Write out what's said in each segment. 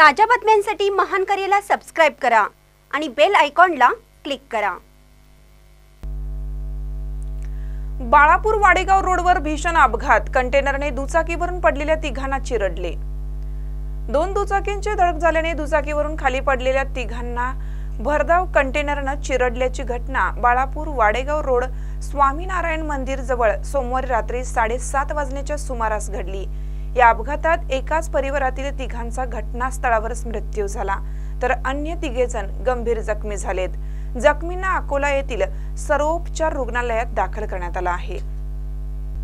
ताज्या बातम्यांसाठी महानकरेला सबस्क्राइब करा आणि बेल आयकॉनला क्लिक करा। बाळापूर वाडेगाव रोडवर भीषण अपघात, कंटेनरने दुचाकीवरून पडलेल्या तिघांना चिरडले। दोन दुचाकींची धडक झाल्याने दुचाकीवरून खाली पडलेल्या तिघांना भरधाव कंटेनरने चिरडल्याची घटना बाळापूर वाडेगाव रोड स्वामीनारायण मंदिर जवळ सोमवारी रात्री 7:30 वाजण्याच्या सुमारास घडली। या अपघातात एकाच परिवारातील तिघांचा घटनास्थळावरच मृत्यू झाला, तर अन्य तिघे जण गंभीर जखमी झालेत। जखमींना अकोला येथील सर्वोपचार रुग्णालयात दाखल करण्यात आलं आहे।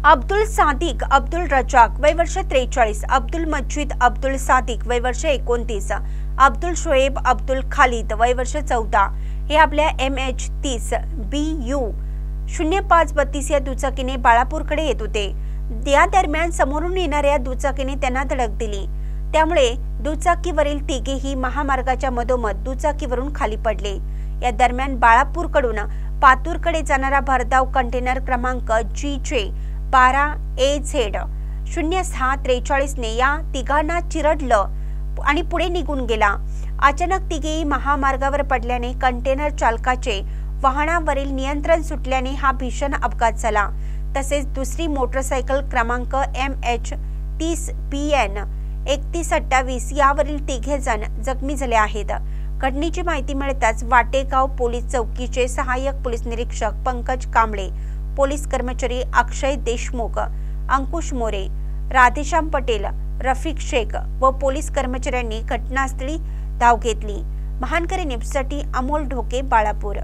अब्दुल सादिक अब्दुल रजाक वय वर्ष 43, अब्दुल मजीद अब्दुल सादिक वय वर्ष 29, अब्दुल शोएब अब्दुल खालिद वय वर्ष 14 हे आपल्या MH30 BU 0532 या दुचाकीने बाळापूरकडे येत होते। या दरम्यान समोरून येणाऱ्या दुचाकीने त्यांना धडक दिली, त्यामुळे दुचाकीवरील तिघेही महामार्गाच्या मधोमध दुचाकीवरून खाली पडले। या दरम्यान बाळापूरकडून पातूरकडे जाणारा भरधाव कंटेनर क्रमांक GJ 12AZ 0643 ने या तिघांना चिरडलं आणि पुढे निघून गेला। अचानक तिघेही महामार्गावर पडल्याने कंटेनर चालकाचे वाहनावरील नियंत्रण सुटल्याने हा भीषण अपघात झाला। तसेच दुसरी मोटरसायकल क्रमांक MH30 PN 3128 यावरील तिघे जण जखमी झाले आहेत। घटनेची माहिती मिळताच वाटेगाव पोलीस चौकीचे सहाय्यक पोलीस निरीक्षक पंकज कांबळे, पोलीस कर्मचारी अक्षय देशमुख, अंकुश मोरे, राधेश्याम पटेल, रफिक शेख व पोलीस कर्मचाऱ्यांनी घटनास्थळी धाव घेतली। महानकरी न्यूजसाठी अमोल ढोके, बाळापूर।